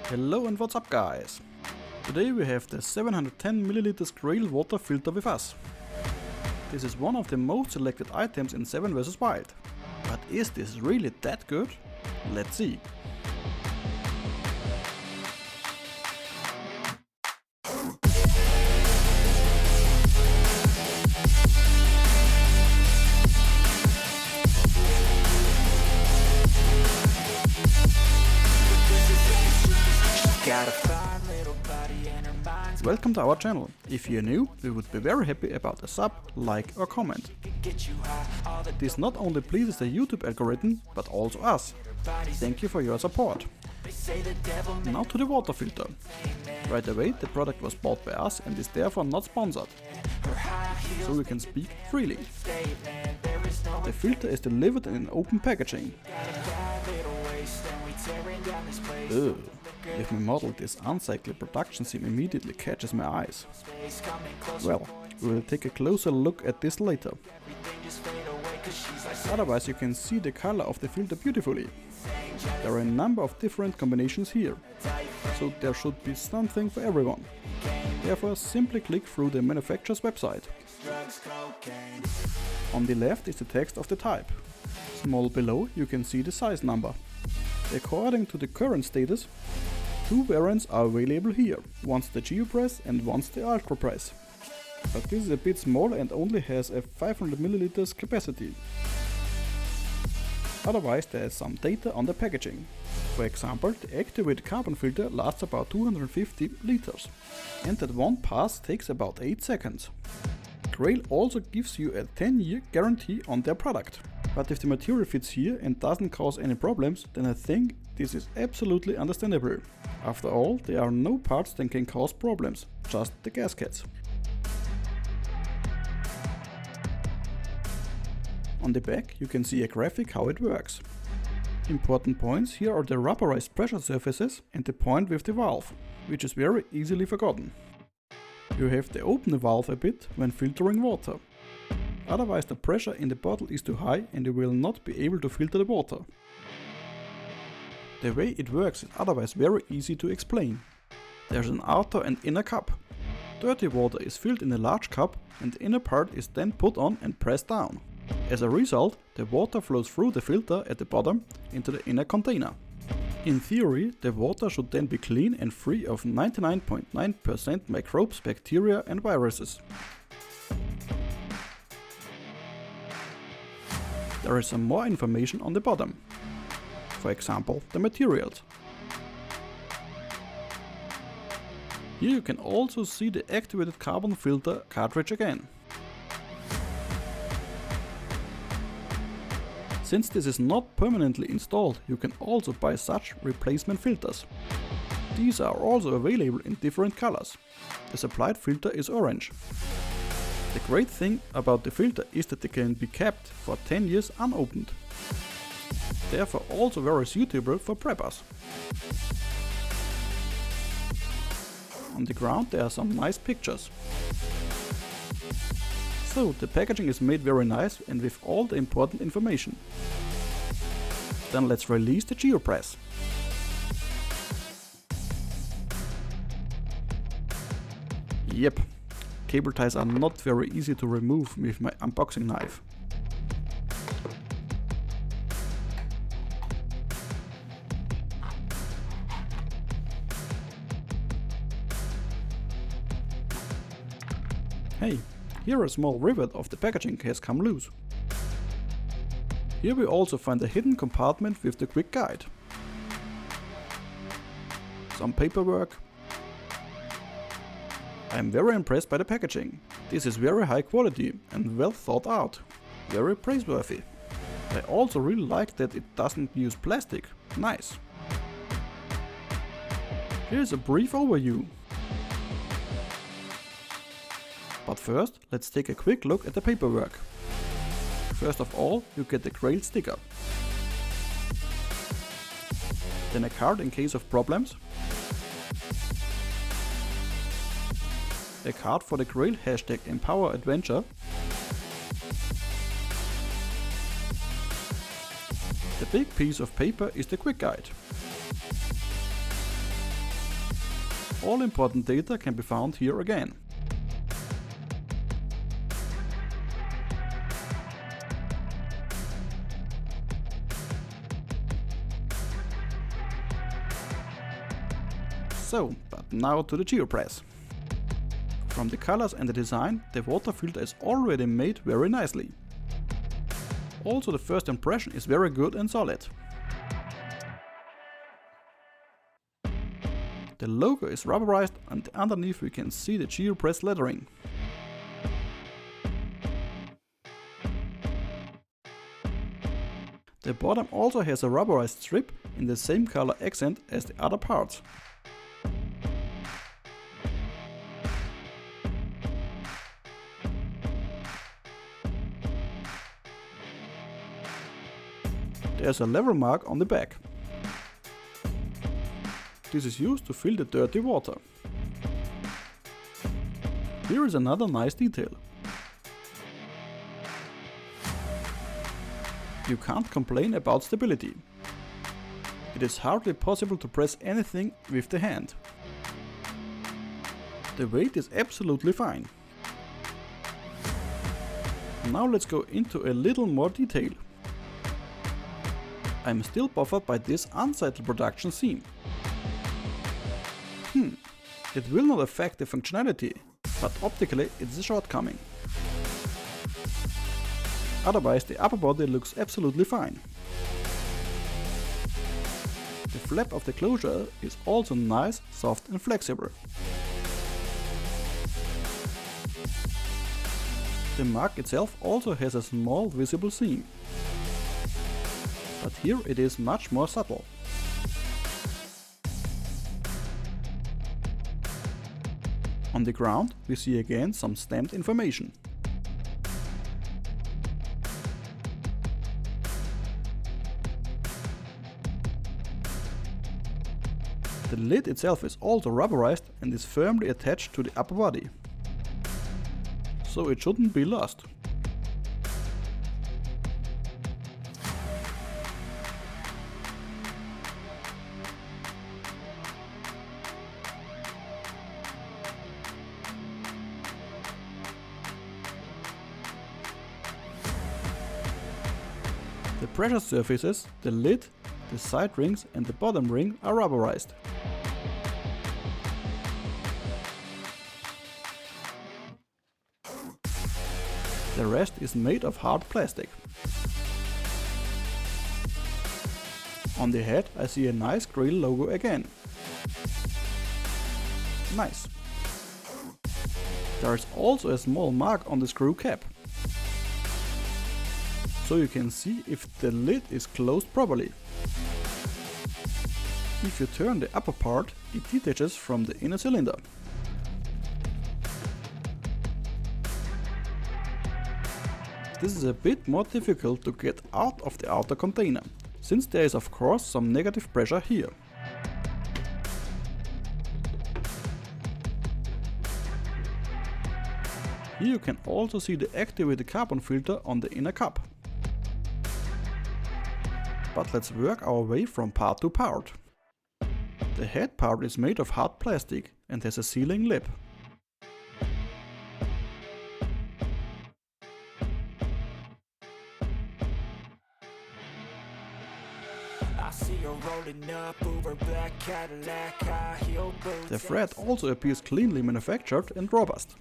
Hello and what's up guys? Today we have the 710ml Grayl water filter with us. This is one of the most selected items in 7 vs Wild. But is this really that good? Let's see. Welcome to our channel. If you're new, we would be very happy about a sub, like or comment. This not only pleases the YouTube algorithm, but also us. Thank you for your support. Now to the water filter. Right away, the product was bought by us and is therefore not sponsored. So we can speak freely. The filter is delivered in an open packaging. Ugh. With my model, this uncycled production sim immediately catches my eyes. Well, we will take a closer look at this later. Otherwise you can see the color of the filter beautifully. There are a number of different combinations here, so there should be something for everyone. Therefore simply click through the manufacturer's website. On the left is the text of the type. Small below you can see the size number. According to the current status, 2 variants are available here, once the Geopress and once the Ultrapress. But this is a bit smaller and only has a 500ml capacity. Otherwise there is some data on the packaging. For example, the activated carbon filter lasts about 250 liters, and that one pass takes about 8 seconds. Grayl also gives you a 10-year guarantee on their product. But if the material fits here and doesn't cause any problems, then I think this is absolutely understandable. After all, there are no parts that can cause problems, just the gaskets. On the back you can see a graphic how it works. Important points here are the rubberized pressure surfaces and the point with the valve, which is very easily forgotten. You have to open the valve a bit when filtering water. Otherwise the pressure in the bottle is too high and you will not be able to filter the water. The way it works is otherwise very easy to explain. There's an outer and inner cup. Dirty water is filled in a large cup and the inner part is then put on and pressed down. As a result, the water flows through the filter at the bottom into the inner container. In theory, the water should then be clean and free of 99.9% microbes, bacteria and viruses. There is some more information on the bottom. For example, the materials. Here you can also see the activated carbon filter cartridge again. Since this is not permanently installed, you can also buy such replacement filters. These are also available in different colors. The supplied filter is orange. The great thing about the filter is that they can be kept for 10 years unopened. Therefore also very suitable for preppers. On the ground there are some nice pictures. So the packaging is made very nice and with all the important information. Then let's release the Geopress. Yep, cable ties are not very easy to remove with my unboxing knife. Hey, here a small rivet of the packaging has come loose. Here we also find a hidden compartment with the quick guide. Some paperwork. I am very impressed by the packaging. This is very high quality and well thought out. Very praiseworthy. I also really like that it doesn't use plastic. Nice. Here's a brief overview. But first, let's take a quick look at the paperwork. First of all, you get the Grayl sticker. Then a card in case of problems. A card for the Grayl hashtag empoweradventure. The big piece of paper is the quick guide. all important data can be found here again. So, but now to the Geopress. From the colors and the design, the water filter is already made very nicely. Also, the first impression is very good and solid. The logo is rubberized and underneath we can see the Geopress lettering. The bottom also has a rubberized strip in the same color accent as the other parts. There's a level mark on the back. This is used to filter dirty water. Here is another nice detail. You can't complain about stability. It is hardly possible to press anything with the hand. The weight is absolutely fine. Now let's go into a little more detail. I'm still bothered by this unsightly production seam. It will not affect the functionality, but optically it's a shortcoming. Otherwise the upper body looks absolutely fine. The flap of the closure is also nice, soft and flexible. The mark itself also has a small visible seam, but here it is much more subtle. On the ground we see again some stamped information. The lid itself is also rubberized and is firmly attached to the upper body, so it shouldn't be lost. The pressure surfaces, the lid, the side rings and the bottom ring are rubberized. The rest is made of hard plastic. On the head I see a nice Grayl logo again. Nice. There is also a small mark on the screw cap, so you can see if the lid is closed properly. If you turn the upper part, it detaches from the inner cylinder. This is a bit more difficult to get out of the outer container, since there is of course some negative pressure here. Here you can also see the activated carbon filter on the inner cup. But let's work our way from part to part. The head part is made of hard plastic and has a sealing lip. The thread also appears cleanly manufactured and robust.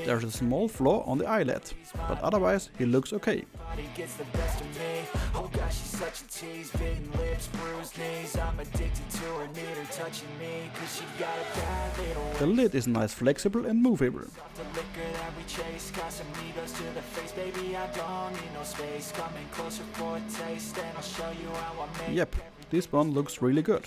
There's a small flaw on the eyelet, but otherwise he looks okay. The lid is nice, flexible and movable. Yep, this one looks really good.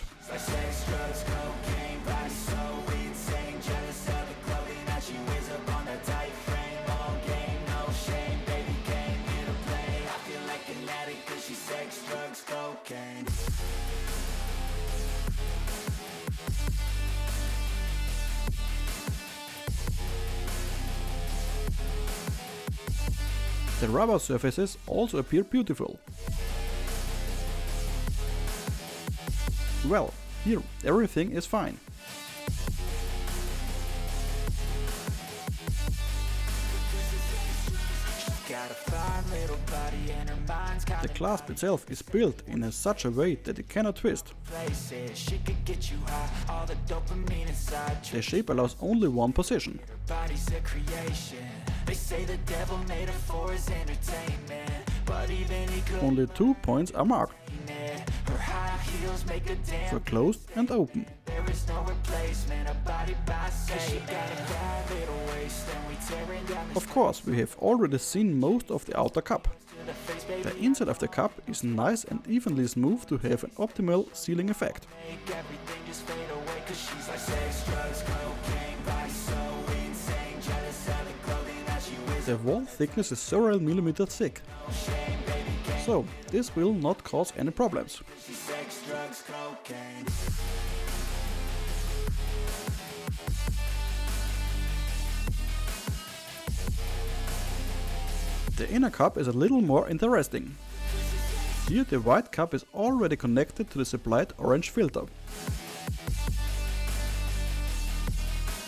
The rubber surfaces also appear beautiful. Well, here everything is fine. The clasp itself is built in such a way that it cannot twist. The shape allows only one position. Only 2 points are marked for closed and open. Of course, we have already seen most of the outer cup. The inside of the cup is nice and evenly smooth to have an optimal sealing effect. The wall thickness is several millimeters thick, so this will not cause any problems. The inner cup is a little more interesting. Here the white cup is already connected to the supplied orange filter.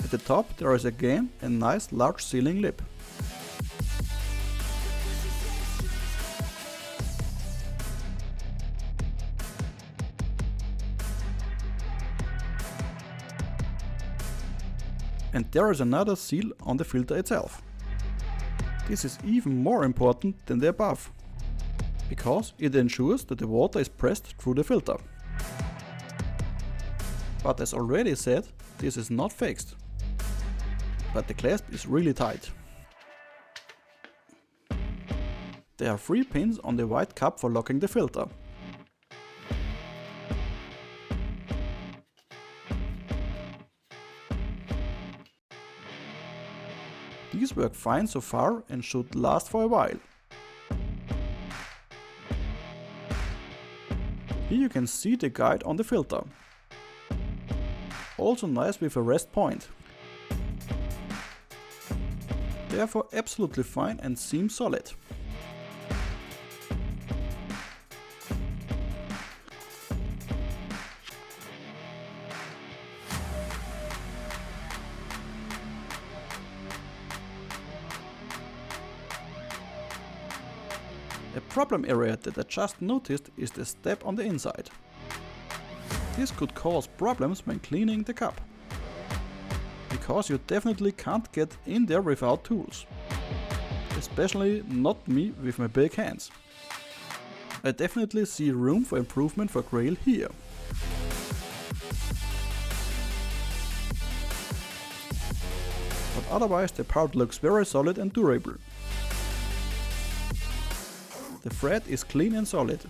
At the top there is again a nice large sealing lip. And there is another seal on the filter itself. This is even more important than the above, because it ensures that the water is pressed through the filter. But as already said, this is not fixed, but the clasp is really tight. There are 3 pins on the white cup for locking the filter. These work fine so far and should last for a while. Here you can see the guide on the filter. Also nice with a rest point. Therefore absolutely fine and seems solid. A problem area that I just noticed is the step on the inside. This could cause problems when cleaning the cup, because you definitely can't get in there without tools. Especially not me with my big hands. I definitely see room for improvement for Grayl here. But otherwise the part looks very solid and durable. The thread is clean and solid.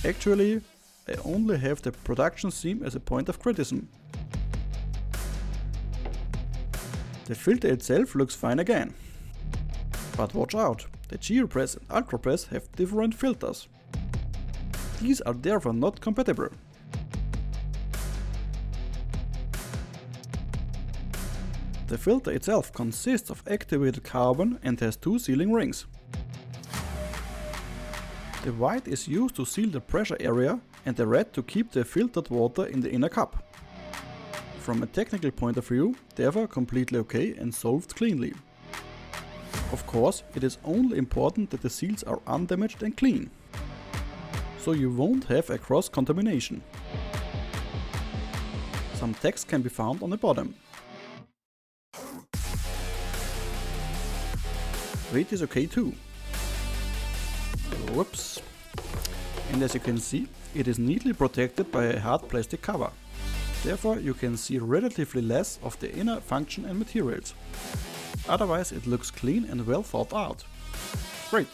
Actually, I only have the production seam as a point of criticism. The filter itself looks fine again. But watch out, the Geopress and Ultrapress have different filters. These are therefore not compatible. The filter itself consists of activated carbon and has 2 sealing rings. The white is used to seal the pressure area and the red to keep the filtered water in the inner cup. From a technical point of view, therefore completely okay and solved cleanly. Of course, it is only important that the seals are undamaged and clean, so you won't have a cross-contamination. Some text can be found on the bottom. Weight is okay too. Whoops. And as you can see, it is neatly protected by a hard plastic cover. Therefore you can see relatively less of the inner function and materials. Otherwise it looks clean and well thought out. Great.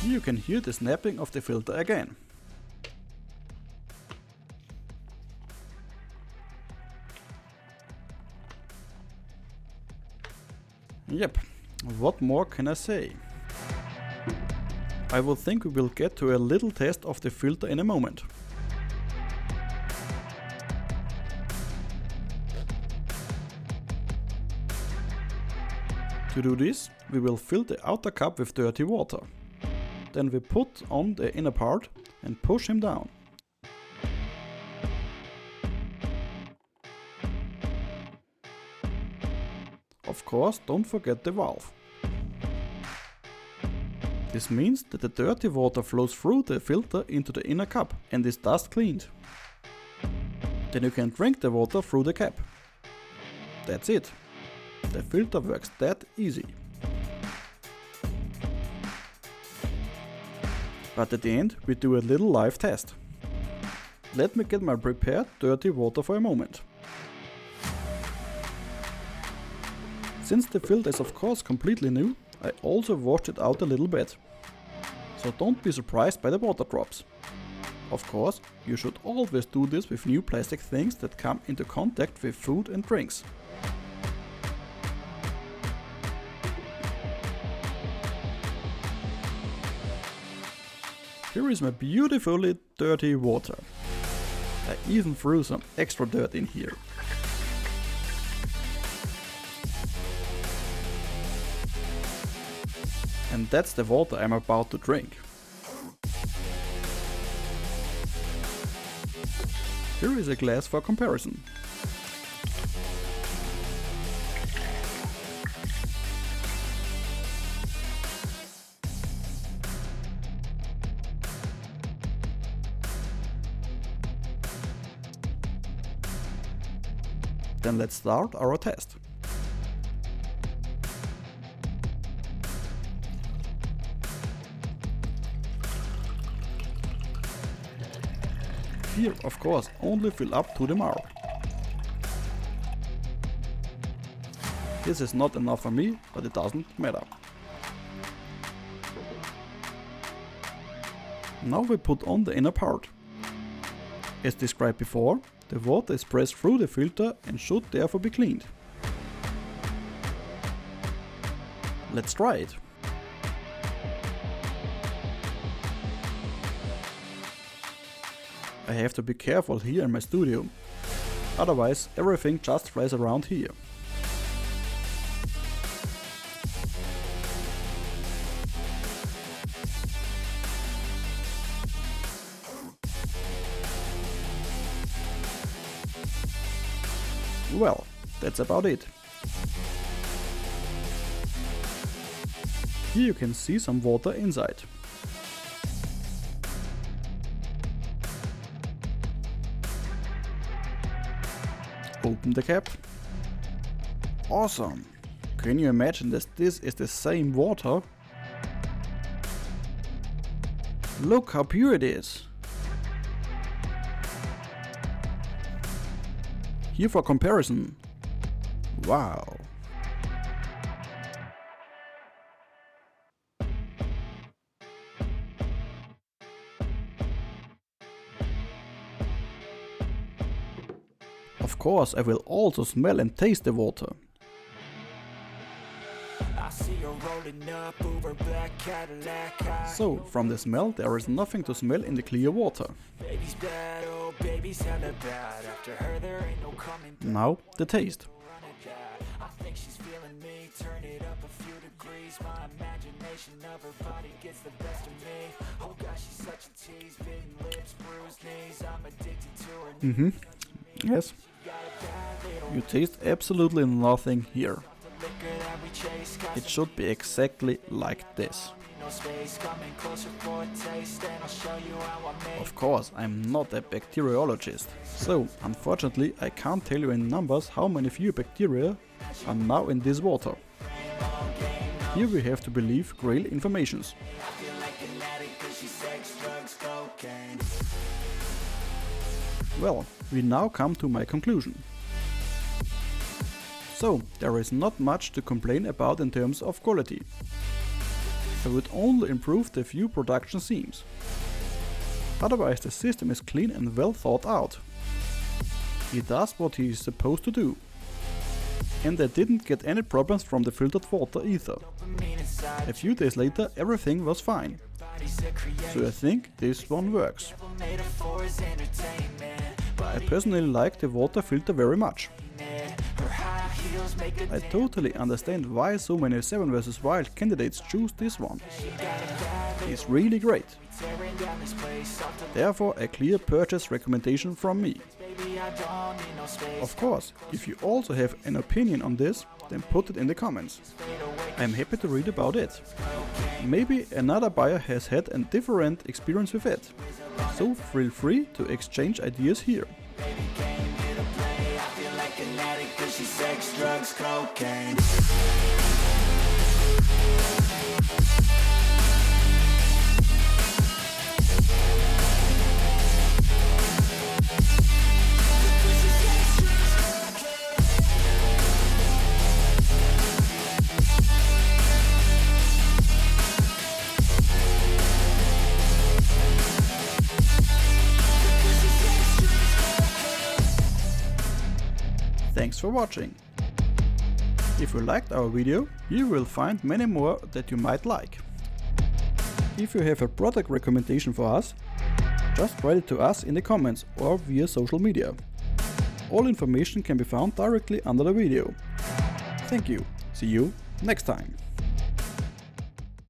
Here you can hear the snapping of the filter again. Yep, what more can I say? I would think we will get to a little test of the filter in a moment. To do this, we will fill the outer cup with dirty water. Then we put on the inner part and push him down. Of course, don't forget the valve. This means that the dirty water flows through the filter into the inner cup and is thus cleaned. Then you can drink the water through the cap. That's it. The filter works that easy. But at the end we do a little live test. Let me get my prepared dirty water for a moment. Since the filter is of course completely new, I also washed it out a little bit. So don't be surprised by the water drops. Of course, you should always do this with new plastic things that come into contact with food and drinks. Here is my beautifully dirty water. I even threw some extra dirt in here. And that's the water I'm about to drink. Here is a glass for comparison. Then let's start our test. Here, of course, only fill up to the mark. This is not enough for me, but it doesn't matter. Now we put on the inner part. As described before, the water is pressed through the filter and should therefore be cleaned. Let's try it. I have to be careful here in my studio, otherwise everything just flies around here. Well, that's about it. Here you can see some water inside. Open the cap. Awesome! Can you imagine that this is the same water? Look how pure it is! Here for comparison. Wow! Of course, I will also smell and taste the water. So, from the smell, there is nothing to smell in the clear water. Now, the taste. Yes. You taste absolutely nothing here. It should be exactly like this. Of course, I'm not a bacteriologist, so unfortunately I can't tell you in numbers how many few bacteria are now in this water. Here we have to believe Grayl informations. Well, we now come to my conclusion. So, there is not much to complain about in terms of quality. I would only improve the few production seams. Otherwise the system is clean and well thought out. He does what he is supposed to do. And I didn't get any problems from the filtered water either. A few days later everything was fine. So I think this one works. I personally like the water filter very much. I totally understand why so many 7 vs Wild candidates choose this one. It's really great. Therefore a clear purchase recommendation from me. Of course, if you also have an opinion on this, then put it in the comments. I'm happy to read about it. Maybe another buyer has had a different experience with it. So feel free to exchange ideas here. Thanks for watching. If you liked our video, you will find many more that you might like. If you have a product recommendation for us, just write it to us in the comments or via social media. All information can be found directly under the video. Thank you. See you next time.